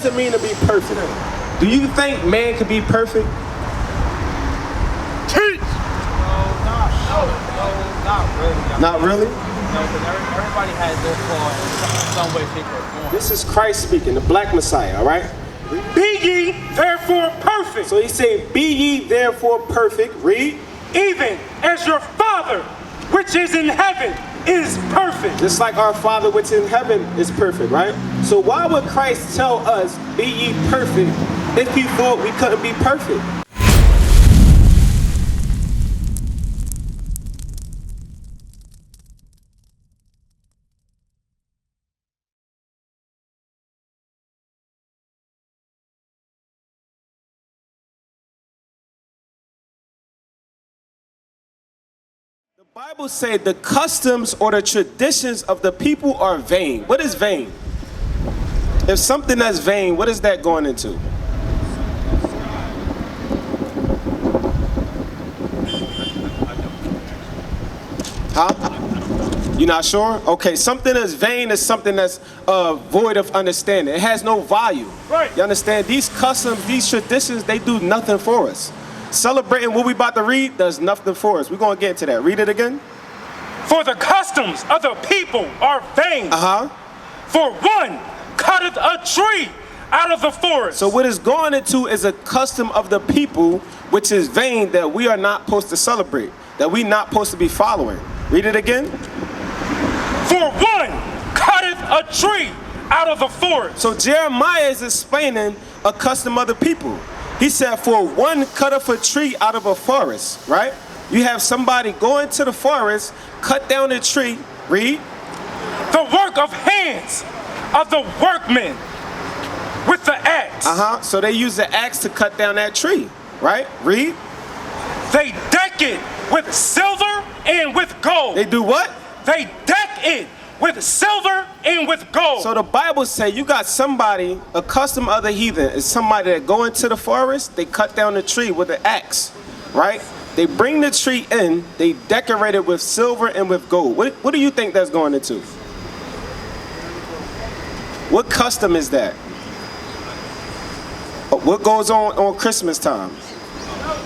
does it mean to be perfect? Do you think man can be perfect? Teach! No, not really. Not really? No, because everybody has their flaws in some way, shape, or form. This is Christ speaking, the black Messiah, all right? Be ye therefore perfect. So he's saying, be ye therefore perfect. Read. Even as your Father, which is in heaven, is perfect. Just like our Father which is in heaven is perfect, right? So why would Christ tell us, be ye perfect, if he thought we couldn't be perfect? The Bible said the customs or the traditions of the people are vain. What is vain? If something that's vain, what is that going into? Huh? You're not sure? Okay, something that's vain is something that's void of understanding. It has no value. Right. You understand? These customs, these traditions, they do nothing for us. Celebrating what we about to read does nothing for us. We're going to get into that. Read it again. For the customs of the people are vain. For one cutteth a tree out of the forest. So what it's going into is a custom of the people, which is vain, that we are not supposed to celebrate, that we're not supposed to be following. Read it again. For one cutteth a tree out of the forest. So Jeremiah is explaining a custom of the people. He said, for one cutteth a tree out of a forest, right? You have somebody go into the forest, cut down a tree. Read. The work of hands of the workmen with the axe. So they use the axe to cut down that tree, right? Read. They deck it with silver and with gold. They do what? They deck it with silver and with gold. So the Bible says you got somebody, a custom of the heathen, is somebody that go into the forest, they cut down the tree with an axe, right? They bring the tree in, they decorate it with silver and with gold. What do you think that's going into? What custom is that? What goes on Christmas time?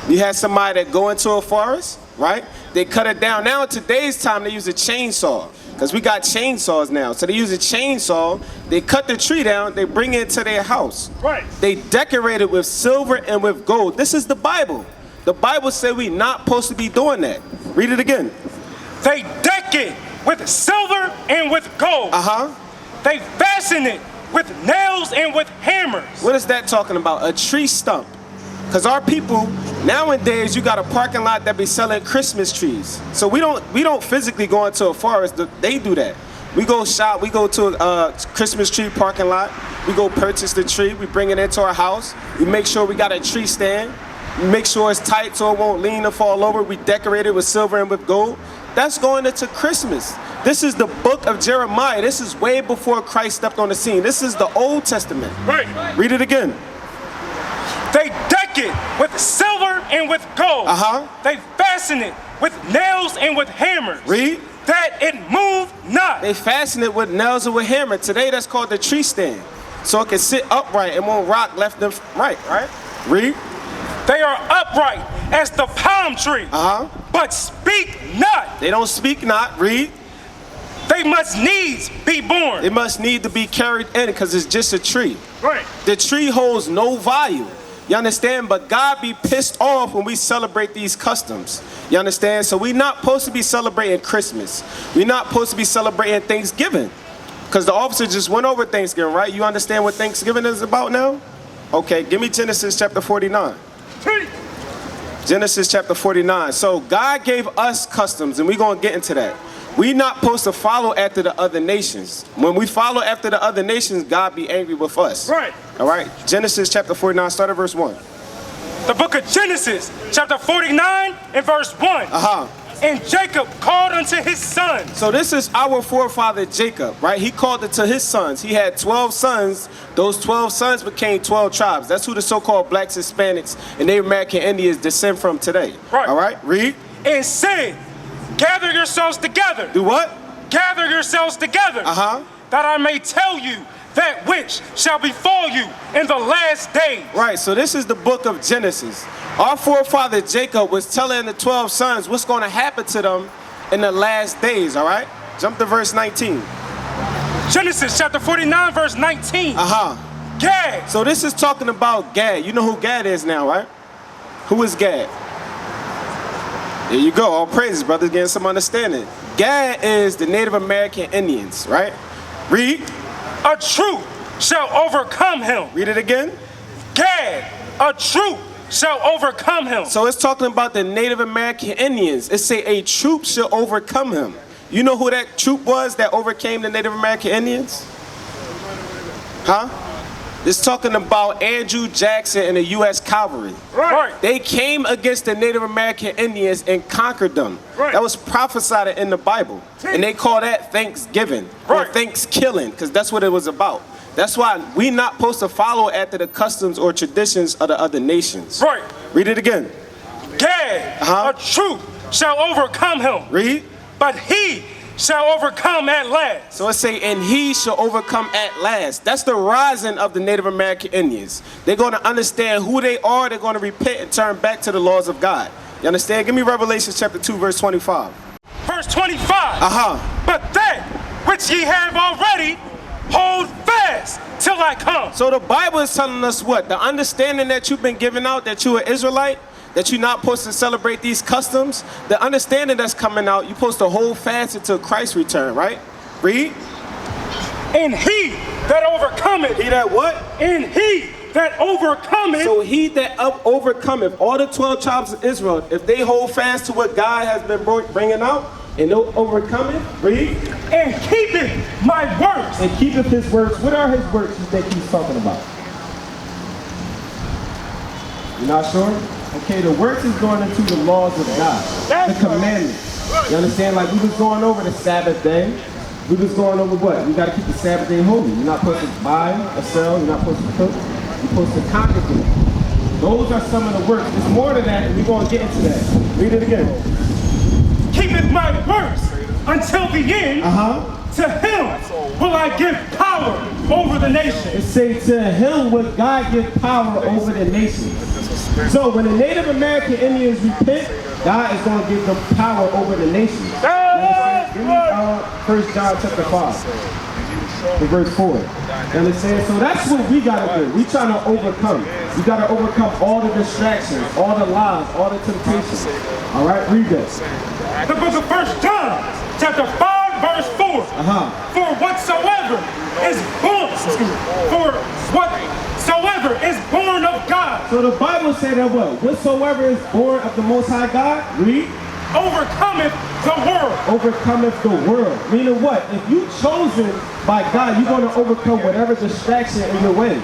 You had somebody that go into a forest, right? They cut it down. Now in today's time, they use a chainsaw. Because we got chainsaws now. So they use a chainsaw, they cut the tree down, they bring it into their house. Right. They decorate it with silver and with gold. This is the Bible. The Bible said we're not supposed to be doing that. Read it again. They deck it with silver and with gold. They fasten it with nails and with hammers. What is that talking about? A tree stump. Because our people, nowadays, you got a parking lot that be selling Christmas trees. So we don't physically go into a forest. They do that. We go shop, we go to a Christmas tree parking lot. We go purchase the tree. We bring it into our house. We make sure we got a tree stand. We make sure it's tight so it won't lean or fall over. We decorate it with silver and with gold. That's going into Christmas. This is the book of Jeremiah. This is way before Christ stepped on the scene. This is the Old Testament. Right. Read it again. They deck it with silver and with gold. They fasten it with nails and with hammers. Read. That it move not. They fasten it with nails and with hammer. Today that's called the tree stand. So it can sit upright and won't rock left and right, right? Read. They are upright as the palm tree, but speak not. They don't speak not. Read. They must needs be born. It must need to be carried in because it's just a tree. Right. The tree holds no value. You understand? But God be pissed off when we celebrate these customs. You understand? So we're not supposed to be celebrating Christmas. We're not supposed to be celebrating Thanksgiving. Because the officer just went over Thanksgiving, right? You understand what Thanksgiving is about now? Okay, give me Genesis chapter 49. Genesis chapter 49. So God gave us customs, and we're going to get into that. We're not supposed to follow after the other nations. When we follow after the other nations, God be angry with us. Right. All right. Genesis chapter 49, start at verse 1. The book of Genesis, chapter 49 and verse 1. And Jacob called unto his sons. So this is our forefather Jacob, right? He called it to his sons. He had 12 sons. Those 12 sons became 12 tribes. That's who the so-called blacks, Hispanics, and Native American Indians descend from today. Right. All right. Read. And said, gather yourselves together. Do what? Gather yourselves together. That I may tell you that which shall befall you in the last days. Right, so this is the book of Genesis. Our forefather Jacob was telling the 12 sons what's going to happen to them in the last days, all right? Jump to verse 19. Genesis chapter 49, verse 19. Gad. So this is talking about Gad. You know who Gad is now, right? Who is Gad? There you go. All praises, brothers, getting some understanding. Gad is the Native American Indians, right? Read. A truth shall overcome him. Read it again. Gad, a truth shall overcome him. So it's talking about the Native American Indians. It say a troop shall overcome him. You know who that troop was that overcame the Native American Indians? Huh? It's talking about Andrew Jackson and the U.S. Cavalry. Right. They came against the Native American Indians and conquered them. Right. That was prophesied in the Bible. And they call that Thanksgiving or Right. Thanksgiving, because that's what it was about. That's why we're not supposed to follow after the customs or traditions of the other nations. Right. Read it again. Gad, a truth shall overcome him. Read. But he shall overcome at last. So it say, and he shall overcome at last. That's the rising of the Native American Indians. They're going to understand who they are. They're going to repent and turn back to the laws of God. You understand? Give me Revelation chapter 2, verse 25. Verse 25. But that which ye have already, hold fast till I come. So the Bible is telling us what? The understanding that you've been given out, that you're an Israelite, that you're not supposed to celebrate these customs, the understanding that's coming out, you're supposed to hold fast until Christ's return, right? Read. And he that overcometh. He that what? And he that overcometh. So he that overcometh, all the 12 tribes of Israel, if they hold fast to what God has been bringing out, and they'll overcome it, read. And keepeth my works. And keepeth his works. What are his works you think he's talking about? You're not sure? Okay, the works is going into the laws of God, the commandments. You understand? Like we was going over the Sabbath day. We was going over what? We got to keep the Sabbath day holy. You're not supposed to buy or sell. You're not supposed to cook. You're supposed to conquer things. Those are some of the works. There's more to that, and we're going to get into that. Read it again. Keepeth my works until the end. To him will I give power over the nations. It says to him will God give power over the nations. So when the Native American Indians repent, God is going to give them power over the nations. Give me 1 John chapter 5, to verse 4. And it says, so that's what we got to do. We trying to overcome. We got to overcome all the distractions, all the lies, all the temptations. All right, read this. The book of 1 John, chapter 5, verse 4. For whatsoever is born, born of God. So the Bible said that what? Whatsoever is born of the Most High God, read. Overcometh the world. Overcometh the world. Meaning what? If you chosen by God, you're going to overcome whatever distraction in your way.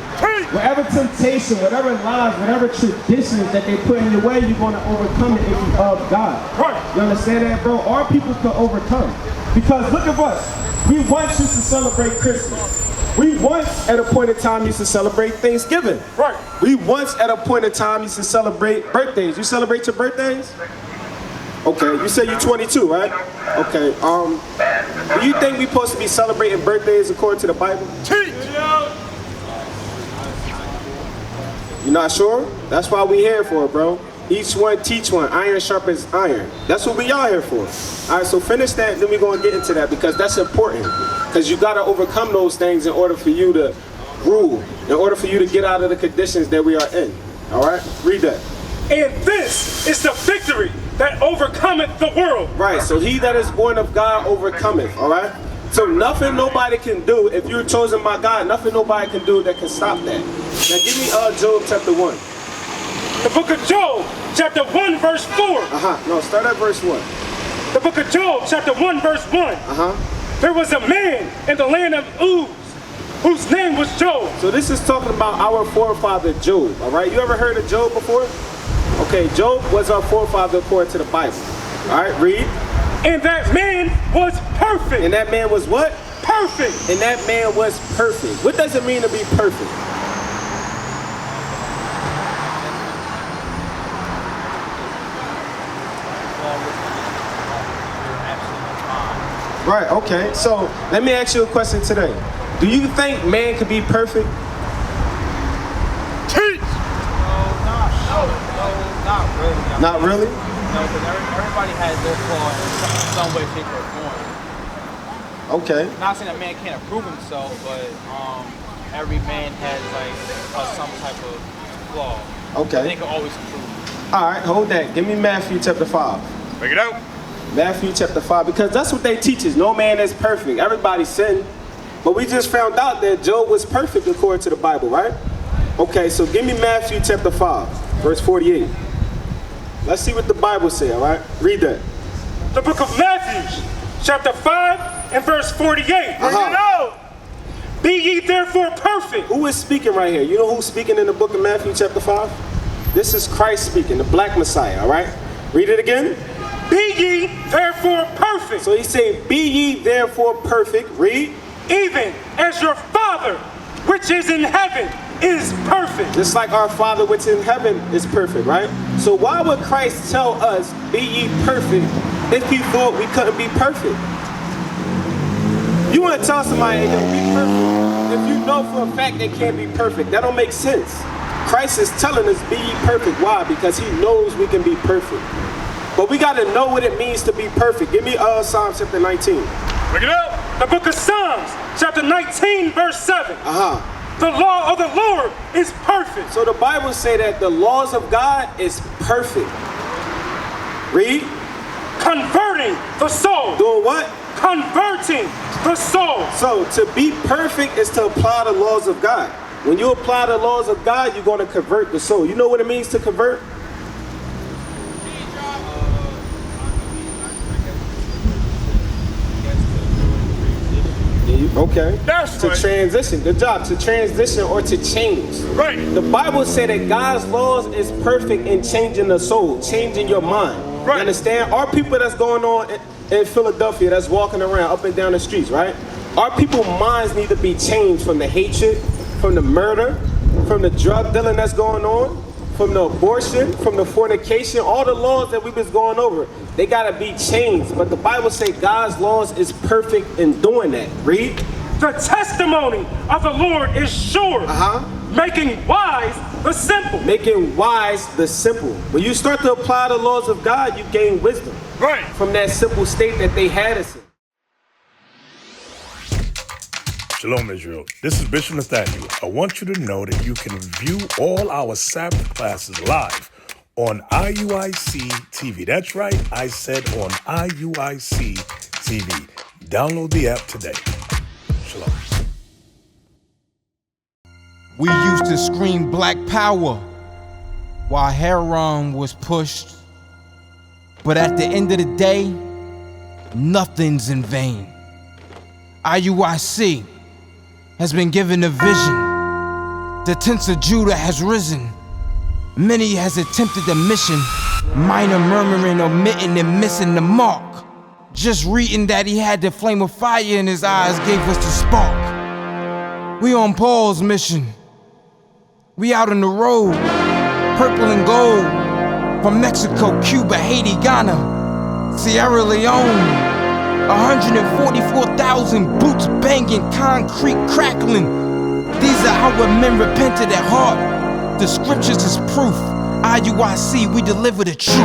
Whatever temptation, whatever lies, whatever traditions that they put in your way, you're going to overcome it if you of God. Right. You understand that, bro? Our people can overcome. Because look at us. We once used to celebrate Christmas. We once at a point in time used to celebrate Thanksgiving. Right. We once at a point in time used to celebrate birthdays. You celebrate your birthdays? Okay, you say you're 22, right? Okay, do you think we're supposed to be celebrating birthdays according to the Bible? You're not sure? That's why we here for it, bro. Each one teach one. Iron sharpens iron. That's what we are here for. All right, so finish that, then we're going to get into that because that's important. Because you got to overcome those things in order for you to rule, in order for you to get out of the conditions that we are in. All right, read that. And this is the victory that overcometh the world. Right, so he that is born of God overcometh, all right? So nothing nobody can do, if you're chosen by God, nothing nobody can do that can stop that. Now give me Job chapter 1. The book of Job, chapter 1, verse 4. No, start at verse 1. The book of Job, chapter 1, verse 1. There was a man in the land of Uz, whose name was Job. So this is talking about our forefather Job, all right? You ever heard of Job before? Okay, Job was our forefather according to the Bible. All right, read. And that man was perfect. And that man was what? Perfect. And that man was perfect. What does it mean to be perfect? Right, okay. So let me ask you a question today. Do you think man can be perfect? Teach! No, not really. Not really? No, because everybody has their flaw in some way, shape, or form. Okay. Not saying that man can't improve himself, but every man has like some type of flaw. Okay. They can always improve. All right, hold that. Give me Matthew chapter 5. Bring it out. Matthew chapter 5, because that's what they teach us. No man is perfect. Everybody sinned. But we just found out that Job was perfect according to the Bible, right? Okay, so give me Matthew chapter 5, verse 48. Let's see what the Bible says, all right? Read that. The book of Matthew, chapter 5 and verse 48. Bring it out. Be ye therefore perfect. Who is speaking right here? You know who's speaking in the book of Matthew chapter 5? This is Christ speaking, the black Messiah, all right? Read it again. Be ye therefore perfect. So he's saying, be ye therefore perfect. Read. Even as your Father, which is in heaven, is perfect. Just like our Father which is in heaven is perfect, right? So why would Christ tell us, be ye perfect, if he thought we couldn't be perfect? You want to tell somebody, hey, don't be perfect, if you know for a fact they can't be perfect. That don't make sense. Christ is telling us, be ye perfect. Why? Because he knows we can be perfect. But we got to know what it means to be perfect. Give me Psalm chapter 19. Bring it up. The book of Psalms, chapter 19, verse 7. The law of the Lord is perfect. So the Bible say that the laws of God is perfect. Read. Converting the soul. Doing what? Converting the soul. So to be perfect is to apply the laws of God. When you apply the laws of God, you're going to convert the soul. You know what it means to convert? Okay. That's to right. transition. Good job. To transition or to change. Right. The Bible said that God's laws is perfect in changing the soul, changing your mind. Right. You understand? Our people that's going on in Philadelphia that's walking around up and down the streets, right? Our people's minds need to be changed from the hatred, from the murder, from the drug dealing that's going on, from the abortion, from the fornication, all the laws that we was going over. They gotta be changed. But the Bible say God's laws is perfect in doing that. Read. The testimony of the Lord is sure, making wise the simple. Making wise the simple. When you start to apply the laws of God, you gain wisdom. Right. From that simple state that they had us in. Shalom, Israel. This is Bishop Nathaniel. I want you to know that you can view all our Sabbath classes live on IUIC TV. That's right, I said on IUIC TV. Download the app today. Shalom. We used to scream Black Power while Heron was pushed. But at the end of the day, nothing's in vain. IUIC has been given a vision. The tents of Judah has risen. Many has attempted the mission, minor murmuring, omitting, and missing the mark. Just reading that he had the flame of fire in his eyes gave us the spark. We on Paul's mission. We out on the road, purple and gold, from Mexico, Cuba, Haiti, Ghana, Sierra Leone. 144,000 boots banging, concrete crackling. These are our men repented at heart. The scriptures is proof. IUIC, we deliver the truth.